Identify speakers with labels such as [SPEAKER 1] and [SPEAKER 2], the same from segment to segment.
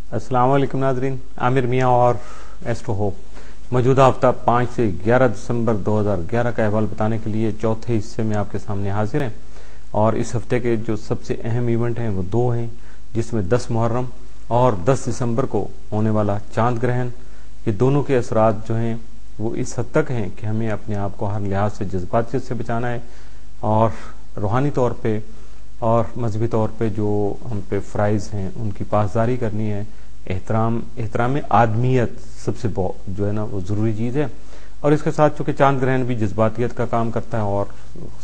[SPEAKER 1] अस्सलाम वालेकुम नाजरीन, आमिर मियाँ और एस्ट्रो होप मौजूदा हफ्ता 5 से 11 दिसंबर 2011 का अहवाल बताने के लिए चौथे हिस्से में आपके सामने हाजिर हैं। और इस हफ्ते के जो सबसे अहम इवेंट हैं वो दो हैं, जिसमें 10 मुहर्रम और 10 दिसंबर को होने वाला चांद ग्रहण, ये दोनों के असरात जो हैं वो इस हद तक हैं कि हमें अपने आप को हर लिहाज से जज्बातियत से बचाना है और रूहानी तौर पे और मजहबी तौर पे जो हम पे फ़राइज़ हैं उनकी पासदारी करनी है। एहतराम आदमियत सबसे जो है ना वो ज़रूरी चीज़ है। और इसके साथ चूँकि चांद ग्रहण भी जज्बातियत का काम करता है और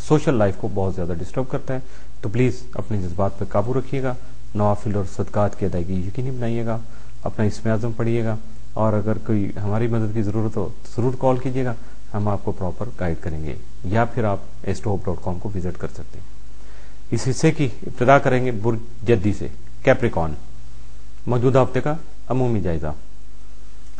[SPEAKER 1] सोशल लाइफ को बहुत ज़्यादा डिस्टर्ब करता है, तो प्लीज़ अपने जज्बात पर काबू रखिएगा, नवाफिल और सदकात की अदायगी यकीनी बनाइएगा, अपना इस्म आज़म पढ़िएगा और अगर कोई हमारी मदद की ज़रूरत हो तो ज़रूर कॉल कीजिएगा, हम आपको प्रॉपर गाइड करेंगे, या फिर आप astrohope.com को विज़िट कर सकते हैं। इस हिस्से की इब्तिदा करेंगे बुर्ज जद्दी से, कैप्रिकॉर्न। मौजूदा हफ्ते का अमूमी जायजा।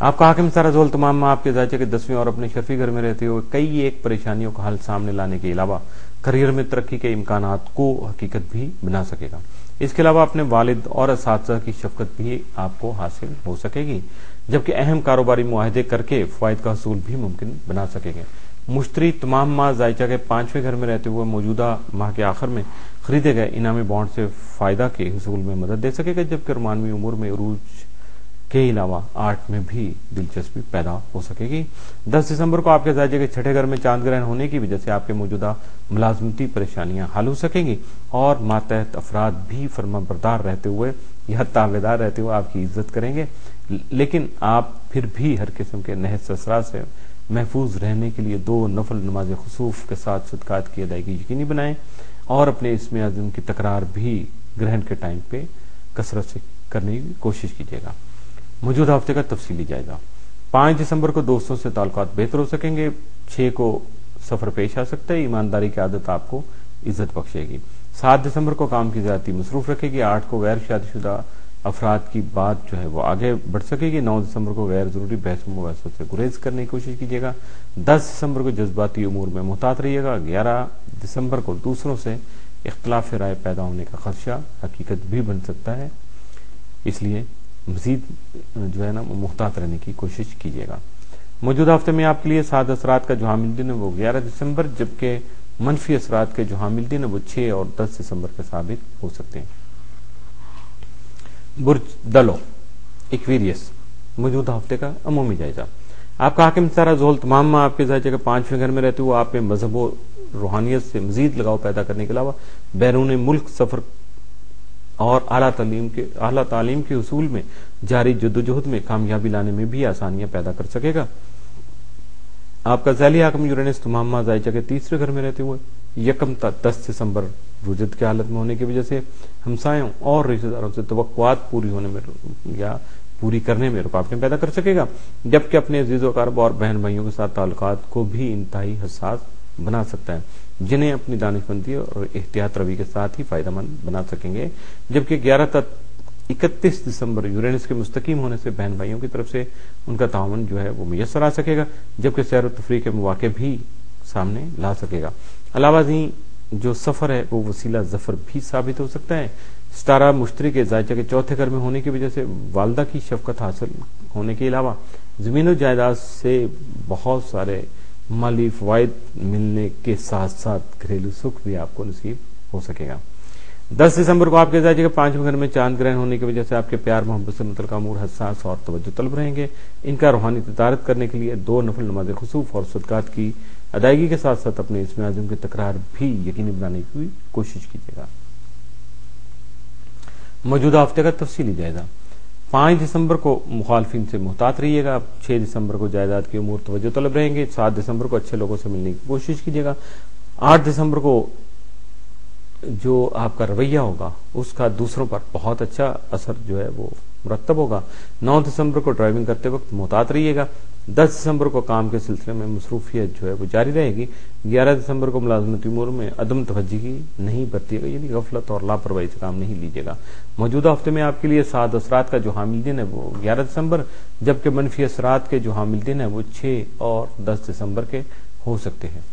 [SPEAKER 1] आपका हाकिम सारा जोल तमाम आपके जायचे के 10वें और अपने शर्फी घर में रहते हुए कई एक परेशानियों का हल सामने लाने के अलावा करियर में तरक्की के इम्कानात को हकीकत भी बना सकेगा। इसके अलावा अपने वालिद और असातिज़ा की शफकत भी आपको हासिल हो सकेगी, जबकि अहम कारोबारी मुआहदे करके फ़ायद का हसूल भी मुमकिन बना सकेंगे। मुश्तरी तमाम माह जायचा के 5वें घर में रहते हुए मौजूदा माह के आखिर में खरीदे गए इनामी बॉन्ड से फ़ायदा के हसूल में मदद दे सकेगा, जबकि रुमानवी उमूर में उरूज के अलावा आर्ट में भी दिलचस्पी पैदा हो सकेगी। 10 दिसंबर को आपके जायचे के 6ठे घर में चांद ग्रहण होने की वजह से आपके मौजूदा मुलाजमती परेशानियां हल हो सकेंगी और मातहत अफराद भी फर्माबरदार रहते हुए या ताबेदार रहते हुए आपकी इज्जत करेंगे। लेकिन आप फिर भी हर किस्म के नहस असरा से महफूज रहने के लिए 2 नफल नमाज खुसूफ के साथ सदकात की अदायगी यकीनी बनाएं और अपने इस्म आज़म की तकरार भी ग्रहण के टाइम पे कसरत से करने की कोशिश कीजिएगा। मौजूदा हफ्ते का तफसीली जायजा। 5 दिसंबर को दोस्तों से ताल्लुकात बेहतर हो सकेंगे। 6 को सफर पेश आ सकता है, ईमानदारी की आदत आपको इज्जत बख्शेगी। 7 दिसंबर को काम की ज्यादती मसरूफ रखेगी। 8 को गैर शादीशुदा अफराद की बात जो है वो आगे बढ़ सकेगी। 9 दिसंबर को गैर जरूरी बहस मुबाहसों से गुरेज करने की कोशिश कीजिएगा। 10 दिसंबर को जज्बाती उमूर में मुहतात रहिएगा। 11 दिसंबर को दूसरों से इख्तलाफ राय पैदा होने का खदशा हकीकत भी बन सकता है, इसलिए मजीद जो है ना वो मुहतात रहने की कोशिश कीजिएगा। मौजूदा हफ्ते में आपके लिए 7 असरात का जो हामिल दिन है वो 11 दिसंबर, जबकि मनफी असरात के जो हामिल दिन है वो 6 और 10 दिसंबर के साबित हो सकते हैं। बुर्ज दलो, एक्वेरियस। मौजूदा हफ्ते का अमूमी जायजा। आपका हाकिम सारा जोल तमाम आपके जायजे के 5वें घर में रहते हुए आप में मजहब और रूहानियत से मजीद लगाव पैदा करने के अलावा बैरून मुल्क सफर और आला तालीम के उसूल में जारी जद्दोजहद में कामयाबी लाने में भी आसानियां पैदा कर सकेगा। आपका ज़ैली हाकिम यूरेनस तमाम माह जायचा के 3रे घर में रहते हुए 10 दिसंबर रुजत की हालत में होने की वजह से हमसायों और रिश्तेदारों से तवक्कुआत पूरी होने में या पूरी करने में रुकावटें पैदा कर सकेगा, जबकि अपने अजीज़ व और बहन भाइयों के साथ ताल्लुकात को भी इंतहाई हसास बना सकता है, जिन्हें अपनी दानिशमंदी और एहतियात रवि के साथ ही फायदेमंद बना सकेंगे। जबकि 11 तक 31 दिसंबर यूरेनस के मुस्तकीम होने से बहन भाइयों की तरफ से उनका ताउन जो है वो मुयसर आ सकेगा, जबकि सैर व तफरीह के मौके भी सामने ला सकेगा। अलावा जो सफर है वो वसीला जफर भी साबित हो सकता है। सितारा मुश्तरी के जायचा के 4थे घर में होने की वजह से वालदा की शफकत हासिल होने के अलावा जमीन जायदाद से बहुत सारे माली फवायद मिलने के साथ साथ घरेलू सुख भी आपको नसीब हो सकेगा। 10 दिसंबर को आपके जायजे के 5वें घर में चांद ग्रहण होने की वजह से आपके प्यार मोहब्बत से मुतल्लिक़ अमूर हसास और तवज्जो तलब रहेंगे। इनका रूहानी तदारत करने के लिए 2 नफल नमाज खुसूफ और सदकात की अदायगी के साथ साथ अपने इस्म आज़म की तकरार भी यकीनी बनाने की कोशिश कीजिएगा। मौजूदा हफ्ते का तफसीली जायजा। 5 दिसंबर को मुखालफिन से मुहतात रहिएगा। 6 दिसंबर को जायदाद की उमूर तवज्जो तलब रहेंगे। 7 दिसंबर को अच्छे लोगों से मिलने की कोशिश कीजिएगा। 8 दिसंबर को जो आपका रवैया होगा उसका दूसरों पर बहुत अच्छा असर जो है वो मुरतब होगा। 9 दिसंबर को ड्राइविंग करते वक्त मुहतात रहिएगा। 10 दिसंबर को काम के सिलसिले में मसरूफियत जो है वो जारी रहेगी। 11 दिसंबर को मुलाजमती उमूर में अदम तवज्जुही नहीं बरतिएगा, यानी गफलत और लापरवाही से काम नहीं लीजिएगा। मौजूदा हफ्ते में आपके लिए 7 असरात का जो हामिल दिन है वो 11 दिसंबर, जबकि मनफी असरात के जो हामिल दिन है वो 6 और 10 दिसंबर के हो सकते हैं।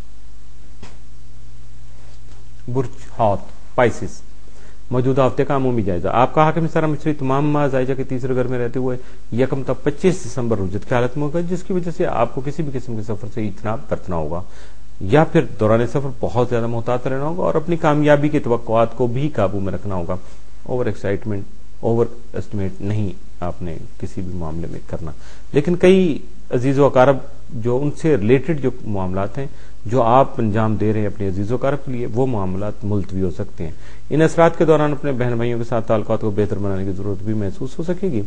[SPEAKER 1] बुर्ज हौत, पाइसिस। موجودہ ہفتے کا عمومی جائزہ۔ آپ کا حاکم سارا مصری تمام ماہ زائجہ کے تیسرے گھر میں رہتے ہوئے یکم تا 25 دسمبر رجت کی حالت میں ہوگا، جس کی وجہ سے آپ کو کسی بھی قسم کے سفر سے اجتناب برتنا ہوگا یا پھر دوران سفر بہت زیادہ محتاط رہنا ہوگا اور اپنی کامیابی کی توقعات کو بھی قابو میں رکھنا ہوگا۔ اوور ایسٹیمیٹ نہیں آپ نے کسی بھی معاملے میں کرنا۔ لیکن کئی عزیز و اقارب جو ان سے ریلیٹڈ جو معاملات ہیں جو آپ انجام دے رہے ہیں اپنے عزیز و اقارب کے لیے، وہ معاملات ملتوی ہو سکتے ہیں۔ ان اثرات کے دوران اپنے بہن بھائیوں کے ساتھ تعلقات کو بہتر بنانے کی ضرورت بھی محسوس ہو سکے گی۔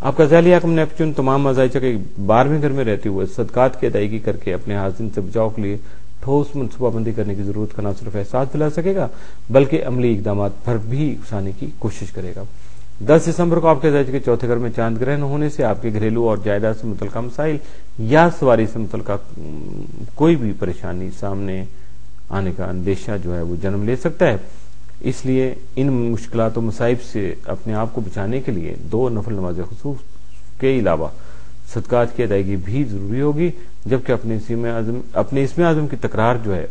[SPEAKER 1] آپ کا ذیلی حاکم نیپچون تمام مزائچہ کے 12ویں گھر میں رہتے ہوئے صدقات کی ادائیگی کر کے اپنے حاضرین سے بچاؤ کے لیے ٹھوس منصوبہ بندی کرنے کی ضرورت کا نہ صرف احساس دلا سکے گا بلکہ عملی اقدامات پر بھی اکسانے کی کوشش کرے گا۔ 10 دسمبر کو آپ کے زائجہ کے چوتھے گھر میں چاند گرہن ہونے سے آپ کے گھریلو اور جائیداد سے متعلقہ مسائل یا سواری سے متعلقہ کوئی بھی پریشانی سامنے آنے کا اندیشہ جو ہے وہ جنم لے سکتا ہے۔ اس لیے ان مشکلات و مصائب سے اپنے آپ کو بچانے کے لیے 2 نفل نماز خصوص کے علاوہ صدقات کی ادائیگی بھی ضروری ہوگی، جبکہ اپنے اسم اعظم کی تکرار جو ہے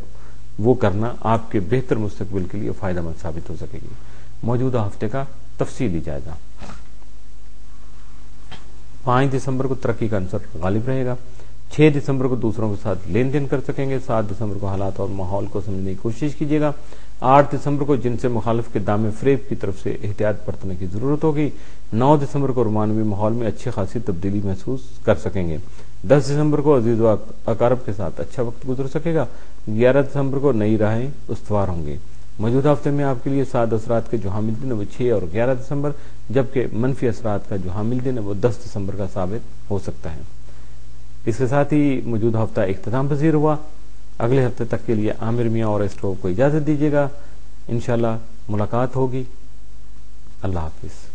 [SPEAKER 1] وہ کرنا آپ کے بہتر مستقبل کے لیے فائدہ مند ثابت ہو سکے گی۔ موجودہ ہفتے کا تفصیلی جائزہ۔ 5 دسمبر کو ترقی کا عنصر غالب رہے گا۔ 6 دسمبر کو دوسروں کے ساتھ لین دین کر سکیں گے۔ 7 دسمبر کو حالات اور ماحول کو سمجھنے کی کوشش کیجیے گا۔ 8 دسمبر کو جن سے مخالف کے دامے فریب کی طرف سے احتیاط برتنے کی ضرورت ہوگی۔ 9 دسمبر کو رومانوی ماحول میں اچھی خاصی تبدیلی محسوس کر سکیں گے۔ 10 دسمبر کو عزیز و اقارب کے ساتھ اچھا وقت گزر سکے گا۔ 11 دسمبر کو نئی راہیں استوار ہوں گی۔ موجودہ ہفتے میں آپ کے لیے سعد اثرات کے جو حامل دن ہے وہ 6 اور 11 دسمبر، جبکہ منفی اثرات کا جو حامل دن ہے وہ 10 دسمبر کا ثابت ہو سکتا ہے۔ اس کے ساتھ ہی موجودہ ہفتہ اختتام پذیر ہوا۔ اگلے ہفتے تک کے لیے عامر میاں اور ایسٹرو کو اجازت دیجیے گا۔ انشاءاللہ ملاقات ہوگی۔ اللہ حافظ۔